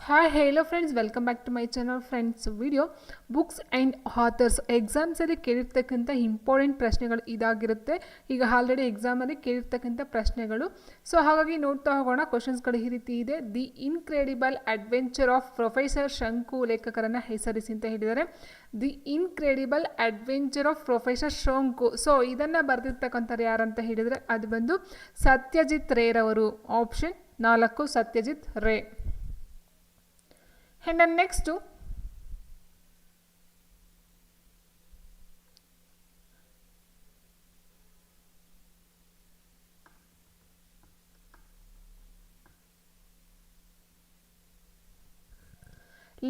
Hi hello friends, welcome back to my channel. Friends, video books and authors ಎಕ್ಸಾಮ್ಸಲ್ಲಿ ಕೇಳಿರ್ತಕ್ಕಂಥ important ಪ್ರಶ್ನೆಗಳು ಇದಾಗಿರುತ್ತೆ. ಈಗ ಆಲ್ರೆಡಿ ಎಕ್ಸಾಮಲ್ಲಿ ಕೇಳಿರ್ತಕ್ಕಂಥ ಪ್ರಶ್ನೆಗಳು. ಸೊ ಹಾಗಾಗಿ ನೋಡ್ತಾ ಹೋಗೋಣ. ಕ್ವಶನ್ಸ್ಗಳು ಈ ರೀತಿ ಇದೆ. The incredible adventure of professor ಶಂಕು ಲೇಖಕರನ್ನು ಹೆಸರಿಸಿ ಅಂತ ಹೇಳಿದ್ದಾರೆ. The incredible adventure of professor ಶಂಕು. ಸೊ ಇದನ್ನು ಬರೆದಿರ್ತಕ್ಕಂಥವ್ರು ಯಾರಂತ ಹೇಳಿದರೆ ಅದು ಬಂದು ಸತ್ಯಜಿತ್ ರೇರವರು. ಆಪ್ಷನ್ 4 ಸತ್ಯಜಿತ್ ರೇ. And then next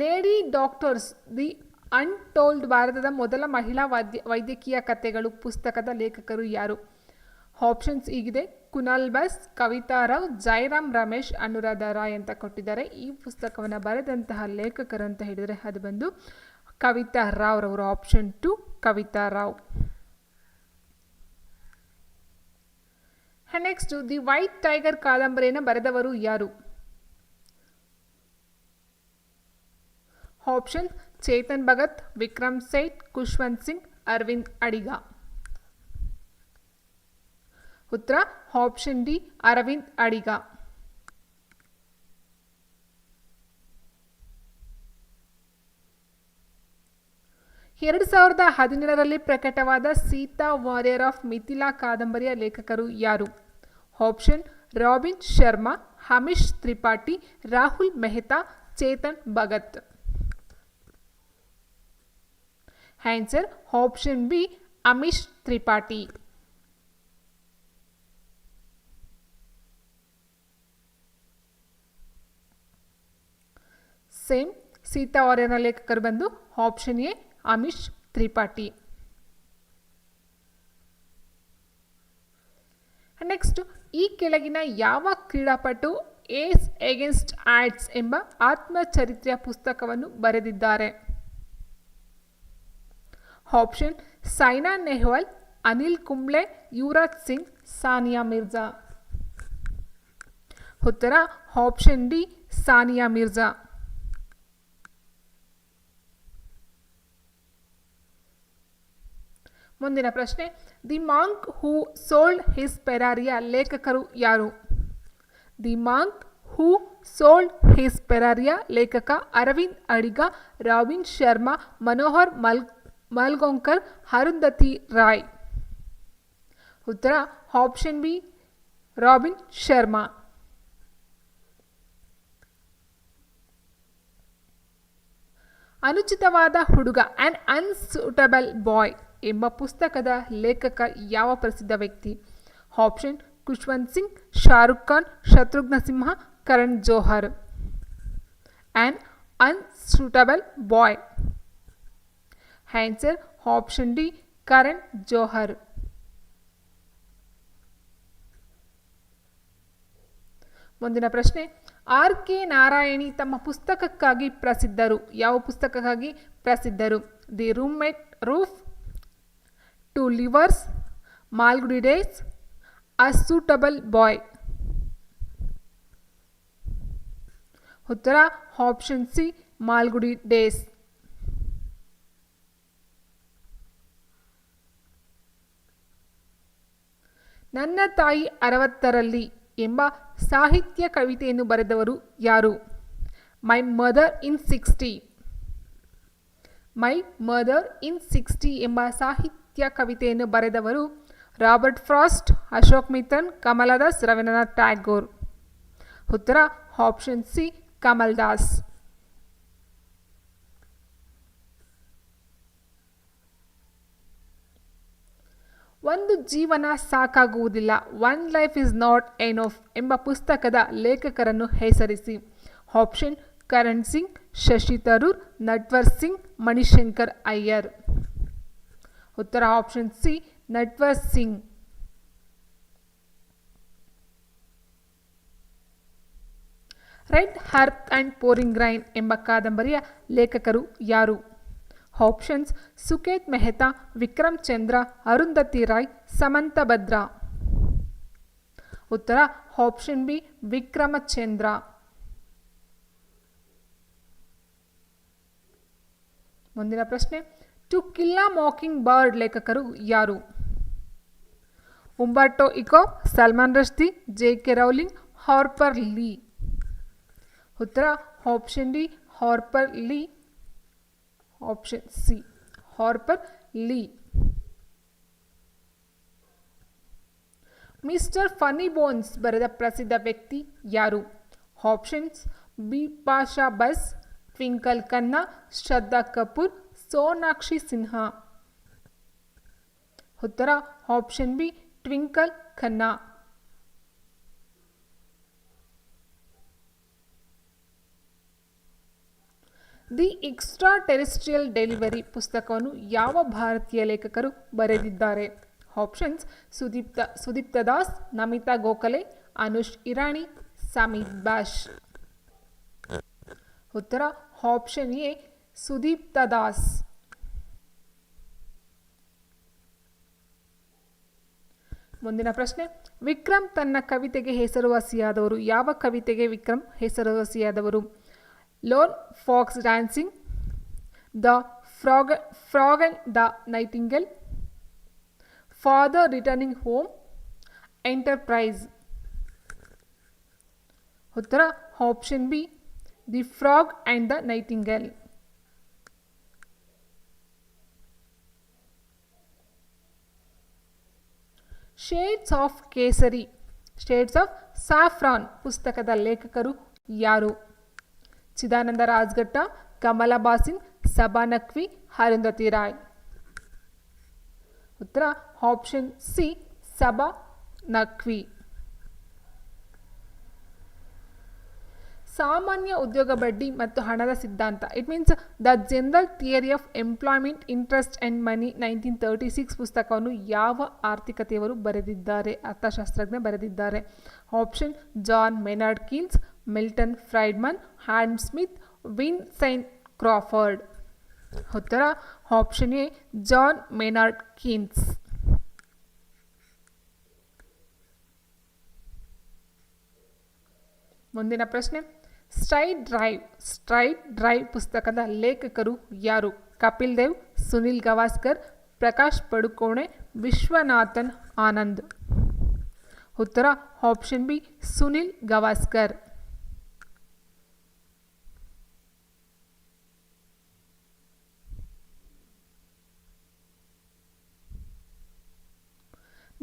lady doctors the untold ಭಾರತದ ಮೊದಲ ಮಹಿಳಾ ವೈದ್ಯಕೀಯ ಕಥೆಗಳು ಪುಸ್ತಕದ ಲೇಖಕರು ಯಾರು? ಆಪ್ಷನ್ಸ್ ಹೀಗಿದೆ. ಕುನಾಲ್ ಬಸ್, ಕವಿತಾ ರಾವ್, ಜೈರಾಮ್ ರಮೇಶ್, ಅನುರಾಧ ರಾಯ್ ಅಂತ ಕೊಟ್ಟಿದ್ದಾರೆ. ಈ ಪುಸ್ತಕವನ್ನು ಬರೆದಂತಹ ಲೇಖಕರು ಅಂತ ಹೇಳಿದರೆ ಅದು ಬಂದು ಕವಿತಾ ರಾವ್ ರವರು. Option 2 Kavita Rao. Next, the White Tiger ಕಾದಂಬರಿಯನ್ನು ಬರೆದವರು ಯಾರು? ಆಪ್ಷನ್ ಚೇತನ್ ಭಗತ್, ವಿಕ್ರಮ್ ಸೇಠ್, ಖುಷ್ವಂತ್ ಸಿಂಗ್, ಅರವಿಂದ್ ಅಡಿಗ. ಉತ್ತರ ಆಪ್ಷನ್ ಡಿ ಅರವಿಂದ್ ಅಡಿಗ. ಎರಡು 2017ರಲ್ಲಿ ಪ್ರಕಟವಾದ ಸೀತಾ ವಾರಿಯರ್ ಆಫ್ ಮಿಥಿಲಾ ಕಾದಂಬರಿಯ ಲೇಖಕರು ಯಾರು? Option Robin Sharma, Hamish Tripathi, Rahul Mehta, Chetan Bhagat. Answer option B Amish Tripathi. Same Sita ವಾರಿಯರ್ನ ಲೇಖಕರು ಬಂದು option A Amish Tripathi. Next, ಈ ಕೆಳಗಿನ ಯಾವ ಕ್ರೀಡಾಪಟು ಏಸ್ ಎಗೇನ್ಸ್ಟ್ ಆಡ್ಸ್ ಎಂಬ ಆತ್ಮಚರಿತ್ರೆಯ ಪುಸ್ತಕವನ್ನು ಬರೆದಿದ್ದಾರೆ? ಆಪ್ಷನ್ ಸೈನಾ ನೆಹ್ವಾಲ್, ಅನಿಲ್ ಕುಂಬ್ಳೆ, ಯುವರಾಜ್ ಸಿಂಗ್, ಸಾನಿಯಾ ಮಿರ್ಜಾ. ಉತ್ತರ ಆಪ್ಷನ್ ಡಿ ಸಾನಿಯಾ ಮಿರ್ಜಾ. ಮುಂದಿನ ಪ್ರಶ್ನೆ, the monk who sold his ಫೆರಾರಿಯ ಲೇಖಕರು ಯಾರು? The monk who sold his ಫೆರಾರಿಯ ಲೇಖಕ ಅರವಿಂದ್ ಅಡಿಗ, ರಾಬಿನ್ ಶರ್ಮಾ, ಮನೋಹರ್ ಮಲ್ಗೋಂಕರ್, ಅರುಂಧತಿ ರಾಯ್. ಉತ್ತರ ಆಪ್ಷನ್ ಬಿ ರಾಬಿನ್ ಶರ್ಮಾ. ಅನುಚಿತವಾದ ಹುಡುಗ ಆ್ಯನ್ ಅನ್ಸೂಟಬಲ್ ಬಾಯ್ ಎಂಬ ಪುಸ್ತಕದ ಲೇಖಕ ಯಾವ ಪ್ರಸಿದ್ಧ ವ್ಯಕ್ತಿ? Option Khushwant Singh, Shahrukh Khan, Shatrughan Sinha, Karan Johar. An unsuitable boy. Answer option D Karan Johar. ಮುಂದಿನ ಪ್ರಶ್ನೆ, ಆರ್ ಕೆ ನಾರಾಯಣಿ ತಮ್ಮ ಪುಸ್ತಕಕ್ಕಾಗಿ ಪ್ರಸಿದ್ಧರು. ಯಾವ ಪುಸ್ತಕಕ್ಕಾಗಿ ಪ್ರಸಿದ್ಧರು? The roof, two lovers, Malgudi days, a suitable boy. ಉತ್ತರ ಆಪ್ಷನ್ ಸಿ ಮಾಲ್ಗುಡಿ ಡೇಸ್. ನನ್ನ ತಾಯಿ 60ರಲ್ಲಿ ಎಂಬ ಸಾಹಿತ್ಯ ಕವಿತೆಯನ್ನು ಬರೆದವರು ಯಾರು? My mother in 60. My mother in 60 ಎಂಬ ಸಾಹಿತ್ಯ ಕವಿತೆಯನ್ನು ಬರೆದವರು ರಾಬರ್ಟ್ ಫ್ರಾಸ್ಟ್, ಅಶೋಕ್ ಮಿತ್ತನ್, ಕಮಲಾ ದಾಸ್, ರವೀಂದ್ರನಾಥ್ ಟ್ಯಾಗೋರ್. ಉತ್ತರ ಆಪ್ಷನ್ ಸಿ ಕಮಲ್ ದಾಸ್. ಒಂದು ಜೀವನ ಸಾಕಾಗುವುದಿಲ್ಲ, one life is not enough ಎಂಬ ಪುಸ್ತಕದ ಲೇಖಕರನ್ನು ಹೆಸರಿಸಿ. ಆಪ್ಷನ್ ಕರಣ್ ಸಿಂಗ್, ಶಶಿ ತರೂರ್, ನಟ್ವರ್ ಸಿಂಗ್, ಮಣಿಶಂಕರ್ ಅಯ್ಯರ್. ಉತ್ತರ option C Natwar Singh. Red earth and pouring rain ಎಂಬ ಕಾದಂಬರಿಯ ಲೇಖಕರು ಯಾರು? ಆಪ್ಷನ್ಸ್ ಸುಕೇತ್ ಮೆಹ್ತಾ, ವಿಕ್ರಮ್ ಚಂದ್ರ, ಅರುಂಧತಿ ರಾಯ್, ಸಮಂತ ಭದ್ರಾ. ಉತ್ತರ ಆಪ್ಷನ್ ಬಿ ವಿಕ್ರಮಚಂದ್ರ. ಮುಂದಿನ ಪ್ರಶ್ನೆ, to kill a mocking bird ಲೇಖಕರು ಯಾರು? Umberto Eco, Salman Rushdie, J K. Rowling, Harper Lee. ಉತ್ತರ option D Harper Lee. Option C Harper Lee. Mister funny bones ಬರೆದ ಪ್ರಸಿದ್ಧ ವ್ಯಕ್ತಿ ಯಾರು? ಆಪ್ಷನ್ಸ್ ಬಿಪಾಶಾ ಬಸ್, ಟ್ವಿಂಕಲ್ ಖನ್ನಾ, ಶ್ರದ್ಧಾ ಕಪೂರ್, ಸೋನಾಕ್ಷಿ ಸಿನ್ಹಾ. ಉತ್ತರ option B Twinkle Khanna. The extraterrestrial delivery ಪುಸ್ತಕವನ್ನು ಯಾವ ಭಾರತೀಯ ಲೇಖಕರು ಬರೆದಿದ್ದಾರೆ? ಆಪ್ಷನ್ಸ್ ಸುದೀಪ್ತ ದಾಸ್, ನಮಿತಾ ಗೋಖಲೆ, ಅನುಷ್ ಇರಾನಿ, ಸಮೀತ್ ಬಾಷ್. ಉತ್ತರ ಆಪ್ಷನ್ ಎ ಸುದೀಪ್ತ ದಾಸ್. ಮುಂದಿನ ಪ್ರಶ್ನೆ, ವಿಕ್ರಮ್ ತನ್ನ ಕವಿತೆಗೆ ಹೆಸರುವಾಸಿಯಾದವರು. ಯಾವ ಕವಿತೆಗೆ ವಿಕ್ರಮ್ ಹೆಸರುವಾಸಿಯಾದವರು? Lone fox dancing, the frog and the nightingale, father returning home, enterprise. ಉತ್ತರ option B the frog and the nightingale. Shades of kesari, shades of saffron ಪುಸ್ತಕದ ಲೇಖಕರು ಯಾರು? ಚಿದಾನಂದ ರಾಜ್ಘಟ್ಟ, ಕಮಲಾ ಬಾಸಿನ್, ಸಬಾ ನಖ್ವಿ, ಅರುಂಧತಿ ರಾಯ್. ಉತ್ತರ ಆಪ್ಷನ್ ಸಿ ಸಬಾ ನಖ್ವಿ. ಸಾಮಾನ್ಯ ಉದ್ಯೋಗ ಬಡ್ಡಿ ಮತ್ತು ಹಣದ ಸಿದ್ಧಾಂತ, it means the general theory of employment, interest and money, 1936 ಪುಸ್ತಕವನ್ನು ಯಾವ ಆರ್ಥಿಕತೆಯವರು ಬರೆದಿದ್ದಾರೆ? ಅರ್ಥಶಾಸ್ತ್ರಜ್ಞ ಬರೆದಿದ್ದಾರೆ. Option John Maynard Keynes, Milton Friedman, Adam Smith, Vincent Crawford. ಉತ್ತರ option A John Maynard Keynes. ಮುಂದಿನ ಪ್ರಶ್ನೆ, ಸ್ಟ್ರೈಟ್ ಡ್ರೈವ್ ಪುಸ್ತಕದ ಲೇಖಕರು ಯಾರು? ಕಪಿಲ್ ದೇವ್, ಸುನಿಲ್ ಗವಾಸ್ಕರ್, ಪ್ರಕಾಶ್ ಪಡುಕೋಣೆ, ವಿಶ್ವನಾಥನ್ ಆನಂದ್. ಉತ್ತರ ಆಪ್ಷನ್ ಬಿ ಸುನಿಲ್ ಗವಾಸ್ಕರ್.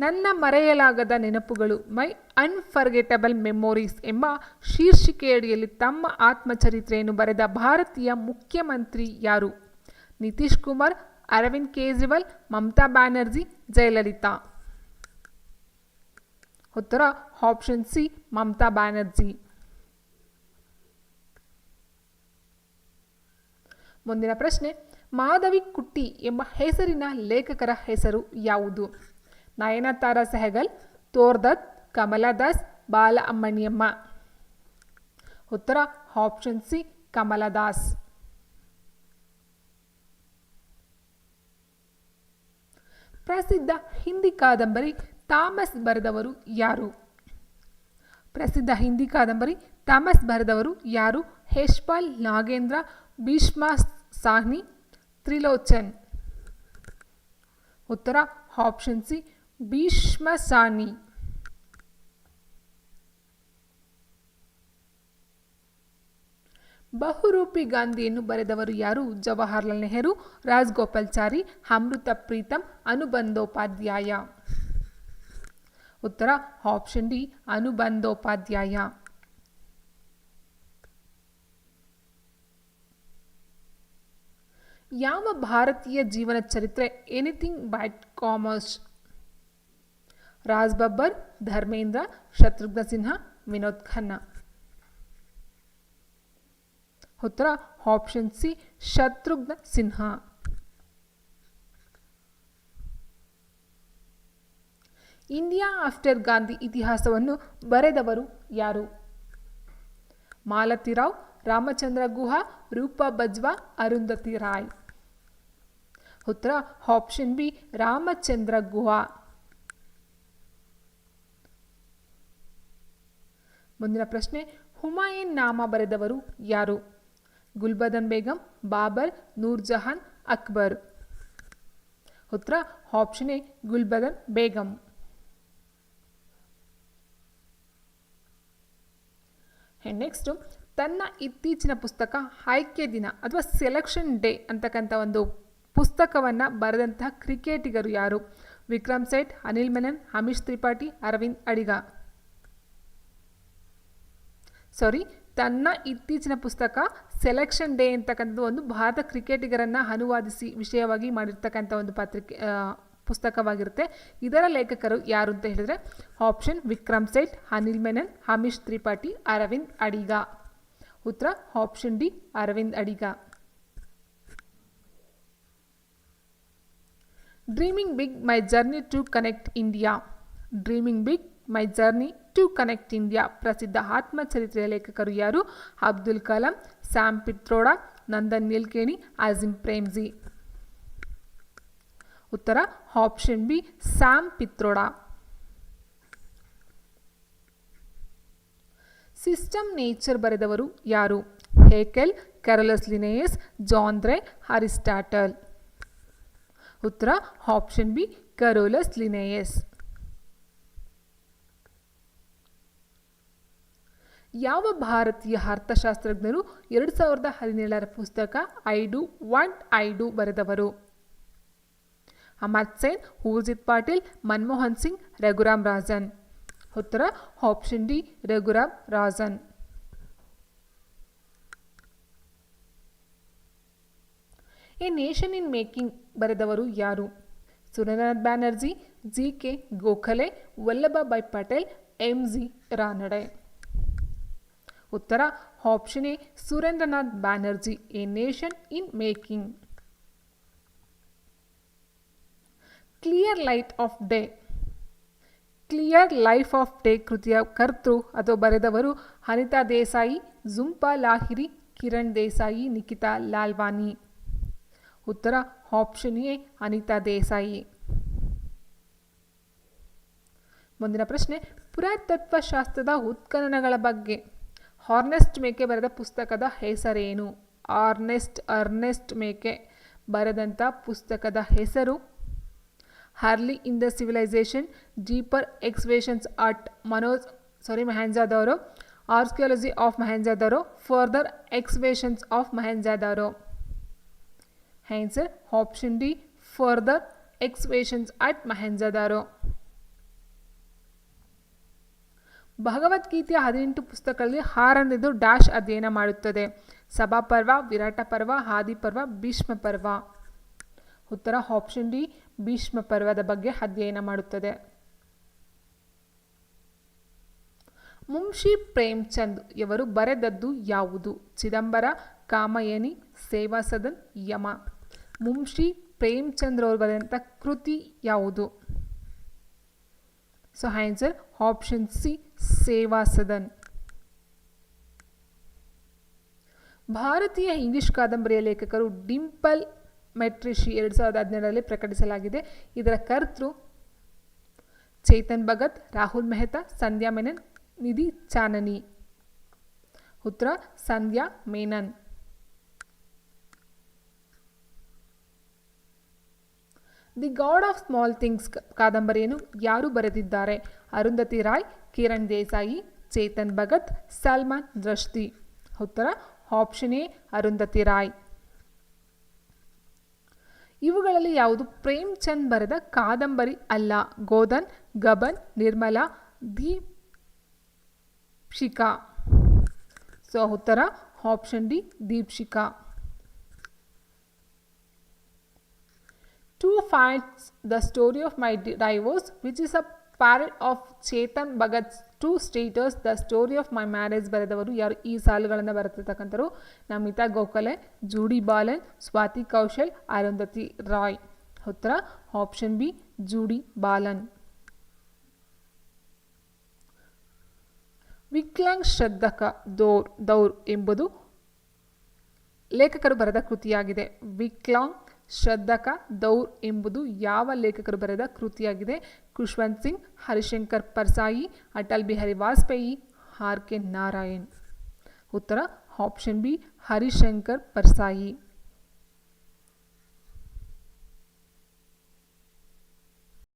ನನ್ನ ಮರೆಯಲಾಗದ ನೆನಪುಗಳು, ಮೈ ಅನ್ಫರ್ಗೆಟಬಲ್ ಮೆಮೊರೀಸ್ ಎಂಬ ಶೀರ್ಷಿಕೆಯಡಿಯಲ್ಲಿ ತಮ್ಮ ಆತ್ಮಚರಿತ್ರೆಯನ್ನು ಬರೆದ ಭಾರತೀಯ ಮುಖ್ಯಮಂತ್ರಿ ಯಾರು? ನಿತೀಶ್ ಕುಮಾರ್, ಅರವಿಂದ್ ಕೇಜ್ರಿವಾಲ್, ಮಮತಾ ಬ್ಯಾನರ್ಜಿ, ಜಯಲಲಿತಾ. ಉತ್ತರ ಆಪ್ಷನ್ ಸಿ ಮಮತಾ ಬ್ಯಾನರ್ಜಿ. ಮುಂದಿನ ಪ್ರಶ್ನೆ, ಮಾಧವಿ ಕುಟ್ಟಿ ಎಂಬ ಹೆಸರಿನ ಲೇಖಕರ ಹೆಸರು ಯಾವುದು? ನಯನತಾರ ಸೆಹಗಲ್, ತೋರ್ದತ್, ಕಮಲಾ ದಾಸ್, ಬಾಲ ಅಮ್ಮಣಿಯಮ್ಮ. ಉತ್ತರ ಆಪ್ಷನ್ ಸಿ ಕಮಲಾ ದಾಸ್. ಪ್ರಸಿದ್ಧ ಹಿಂದಿ ಕಾದಂಬರಿ ಥಾಮಸ್ ಬರೆದವರು ಯಾರು? ಪ್ರಸಿದ್ಧ ಹಿಂದಿ ಕಾದಂಬರಿ ಥಾಮಸ್ ಬರೆದವರು ಯಾರು? ಯಶ್ಪಾಲ್, ನಾಗೇಂದ್ರ, ಭೀಷ್ಮ ಸಾಹ್ನಿ, ತ್ರಿಲೋಚನ್. ಉತ್ತರ ಆಪ್ಷನ್ ಸಿ ಭೀಷ್ಮ ಸಾಹ್ನಿ. ಬಹುರೂಪಿ ಗಾಂಧಿಯನ್ನು ಬರೆದವರು ಯಾರು? ಜವಾಹರ್ಲಾಲ್ ನೆಹರು, ರಾಜಗೋಪಾಲ್ಚಾರಿ, ಅಮೃತ ಪ್ರೀತಮ್, ಅನುಬಂಧೋಪಾಧ್ಯಾಯ. ಉತ್ತರ ಆಪ್ಷನ್ ಡಿ ಅನುಬಂಧೋಪಾಧ್ಯಾಯ. ಯಾವ ಭಾರತೀಯ ಜೀವನ ಚರಿತ್ರೆ anything but commerce? Raj Babbar, Dharmendra, Shatrughan Sinha, Vinod Khanna. ಉತ್ತರ option C Shatrughan Sinha. India after Gandhi ಇತಿಹಾಸವನ್ನು ಬರೆದವರು ಯಾರು? ಮಾಲತಿ ರಾವ್, ರಾಮಚಂದ್ರ ಗುಹಾ, ರೂಪಾ ಬಜ್ವಾ, ಅರುಂಧತಿ ರಾಯ್. ಉತ್ತರ ಆಪ್ಷನ್ ಬಿ ರಾಮಚಂದ್ರ ಗುಹಾ. ಮುಂದಿನ ಪ್ರಶ್ನೆ, ಹುಮಾಯೂನ್ ನಾಮ ಬರೆದವರು ಯಾರು? ಗುಲ್ಬದನ್ ಬೇಗಂ, ಬಾಬರ್, ನೂರ್ ಜಹಾನ್, ಅಕ್ಬರ್. ಉತ್ತರ ಆಪ್ಷನ್ ಎ ಗುಲ್ಬದನ್ ಬೇಗಂ. ನೆಕ್ಸ್ಟು ತನ್ನ ಇತ್ತೀಚಿನ ಪುಸ್ತಕ ಆಯ್ಕೆ ದಿನ ಅಥವಾ ಸೆಲೆಕ್ಷನ್ ಡೇ ಅಂತಕ್ಕಂಥ ಒಂದು ಪುಸ್ತಕವನ್ನು ಬರೆದಂತಹ ಕ್ರಿಕೆಟಿಗರು ಯಾರು? ವಿಕ್ರಮ್ ಸೇಠ್, ಅನಿಲ್ ಮೆನನ್, ಅಮಿಷ್ ತ್ರಿಪಾಠಿ, ಅರವಿಂದ್ ಅಡಿಗ. ತನ್ನ ಇತ್ತೀಚಿನ ಪುಸ್ತಕ ಸೆಲೆಕ್ಷನ್ ಡೇ ಅಂತಕ್ಕಂಥದ್ದು ಒಂದು ಭಾರತ ಕ್ರಿಕೆಟಿಗರನ್ನು ಅನುವಾದಿಸಿ ವಿಷಯವಾಗಿ ಮಾಡಿರ್ತಕ್ಕಂಥ ಒಂದು ಪುಸ್ತಕವಾಗಿರುತ್ತೆ. ಇದರ ಲೇಖಕರು ಯಾರು ಅಂತ ಹೇಳಿದ್ರೆ ಆಪ್ಷನ್ ವಿಕ್ರಮ್ ಸೇಠ್, ಅನಿಲ್ ಮೆನನ್, ಅಮಿಷ್ ತ್ರಿಪಾಠಿ, ಅರವಿಂದ್ ಅಡಿಗ. ಉತ್ತರ option D Aravind Adiga. Dreaming big my journey to connect India. Dreaming big my journey to connect India ಪ್ರಸಿದ್ಧ ಆತ್ಮಚರಿತ್ರೆಯ ಲೇಖಕರು ಯಾರು? ಅಬ್ದುಲ್ ಕಲಾಂ, ಸ್ಯಾಮ್ ಪಿತ್ರೋಡಾ, ನಂದನ್ ನೀಲ್ಕೇಣಿ, ಆಜಿಮ್ ಪ್ರೇಮ್ಜಿ. ಉತ್ತರ option B Sam Pitroda. System nature ಬರೆದವರು ಯಾರು? Haeckel, Carolus Linnaeus, John Ray, Aristotle. ಉತ್ತರ ಆಪ್ಷನ್ ಬಿ ಕ್ಯಾರೋಲಸ್ ಲಿನೇಯಸ್. ಯಾವ ಭಾರತೀಯ ಅರ್ಥಶಾಸ್ತ್ರಜ್ಞರು 2017ರ ಪುಸ್ತಕ I do what I do ಬರೆದವರು? ಅಮರ್ತ್ಯ ಸೇನ್, ಊರ್ಜಿತ್ ಪಾಟೀಲ್, ಮನಮೋಹನ್ ಸಿಂಗ್, ರಘುರಾಮ್ ರಾಜನ್. ಉತ್ತರ option D Raghuram Rajan. A nation in making ಬರೆದವರು ಯಾರು? Surendranath Banerjee, G K Gokhale, Vallabhbhai Patel, M G Ranade. ಉತ್ತರ option A Surendranath Banerjee, a nation in making. Clear light of day. Clear life of day ಕೃತಿಯ ಕರ್ತೃ ಅಥವಾ ಬರೆದವರು ಅನಿತಾ ದೇಸಾಯಿ, ಜುಂಪಾ ಲಾಹಿರಿ, ಕಿರಣ್ ದೇಸಾಯಿ, ನಿಖಿತಾ ಲಾಲ್ವಾನಿ. ಉತ್ತರ ಆಪ್ಷನ್ ಎ ಅನಿತಾ ದೇಸಾಯಿ. ಮುಂದಿನ ಪ್ರಶ್ನೆ, ಪುರಾತತ್ವಶಾಸ್ತ್ರದ ಉತ್ಖನನಗಳ ಬಗ್ಗೆ ಅರ್ನೆಸ್ಟ್ ಮೇಕೆ ಬರೆದ ಪುಸ್ತಕದ ಹೆಸರೇನು? ಅರ್ನೆಸ್ಟ್ ಮೇಕೆ ಬರೆದಂಥ ಪುಸ್ತಕದ ಹೆಸರು early in the civilisation, deeper excavations at Mohenjodaro, archaeology of Mohenjodaro, further excavations of Mohenjodaro. Answer option D further excavations at Mohenjodaro. ಭಗವದ್ಗೀತೆಯ 18 ಪುಸ್ತಕಗಳಲ್ಲಿ 6ನೇದು ಡ್ಯಾಶ್ ಅಧ್ಯಯನ ಮಾಡುತ್ತದೆ? ಸಭಾಪರ್ವ, ವಿರಾಟ ಪರ್ವ, ಆದಿಪರ್ವ, ಭೀಷ್ಮ ಪರ್ವ. ಉತ್ತರ ಆಪ್ಷನ್ ಡಿ ಭೀಷ್ಮ ಪರ್ವದ ಬಗ್ಗೆ ಅಧ್ಯಯನ ಮಾಡುತ್ತದೆ. ಮುನ್ಷಿ ಪ್ರೇಮ್ಚಂದ್ ಯವರು ಬರೆದದ್ದು ಯಾವುದು? ಚಿದಂಬರ, ಕಾಮಯನಿ, ಸೇವಾ ಸದನ್, ಯಮ. ಮುನ್ಷಿ ಪ್ರೇಮ್ಚಂದ್ ಅವರು ಬರೆದಂಥ ಕೃತಿ ಯಾವುದು? ಸೊ ಆನ್ಸರ್ ಆಪ್ಷನ್ ಸಿ ಸೇವಾ ಸದನ್. ಭಾರತೀಯ ಇಂಗ್ಲಿಷ್ ಕಾದಂಬರಿಯ ಲೇಖಕರು ಡಿಂಪಲ್ ಮೆಟ್ರಿಶಿ 2017ರಲ್ಲಿ ಪ್ರಕಟಿಸಲಾಗಿದೆ. ಇದರ ಕರ್ತೃ ಚೇತನ್ ಭಗತ್, ರಾಹುಲ್ ಮೆಹ್ತಾ, ಸಂಧ್ಯಾ ಮೆನನ್, ನಿಧಿ ಚಾನನಿ. ಉತ್ತರ Sandhya Menon. The god of small things ಕಾದಂಬರಿಯನ್ನು ಯಾರು ಬರೆದಿದ್ದಾರೆ? ಅರುಂಧತಿ ರಾಯ್, ಕಿರಣ್ ದೇಸಾಯಿ, ಚೇತನ್ ಭಗತ್, ಸಲ್ಮಾನ್ ರಶ್ದಿ. ಉತ್ತರ ಆಪ್ಷನ್ ಎ ಅರುಂಧತಿ ರಾಯ್. ಇವುಗಳಲ್ಲಿ ಯಾವುದು ಪ್ರೇಮ್ಚಂದ್ ಬರೆದ ಕಾದಂಬರಿ ಅಲ್ಲ? ಗೋಧನ್, ಗಬನ್, ನಿರ್ಮಲಾ, ದೀಪ್ಶಿಕಾ. ಸೊ ಉತ್ತರ option D Deepshikha. Two Fights, The Story of My Divorce, which is a parody of Chetan Bhagat's Two Streeters, The Story of My Marriage ಬರೆದವರು ಯಾರು? ಈ ಸಾಲುಗಳನ್ನು ಬರೆದಿರ್ತಕ್ಕಂಥರು ನಮಿತಾ ಗೋಖಲೆ, ಜೂಡಿ ಬಾಲನ್, ಸ್ವಾತಿ ಕೌಶಲ್, ಅರುಂಧತಿ ರಾಯ್. ಉತ್ತರ ಆಪ್ಷನ್ ಬಿ ಜೂಡಿ ಬಾಲನ್. ವಿಕ್ಲಾಂಗ್ ಶ್ರದ್ಧಕ ದೌರ್ ಎಂಬುದು ಲೇಖಕರು ಬರೆದ ಕೃತಿಯಾಗಿದೆ. ವಿಕ್ಲಾಂಗ್ ಶ್ರದ್ಧಕ ದೌರ್ ಎಂಬುದು ಯಾವ ಲೇಖಕರು ಬರೆದ ಕೃತಿಯಾಗಿದೆ? Khushwant Singh, Harishankar Parsai, Atal Bihari Vajpayee, R K Narayan. ಉತ್ತರ ಆಪ್ಷನ್ ಬಿ ಹರಿಶಂಕರ್ ಪರ್ಸಾಯಿ.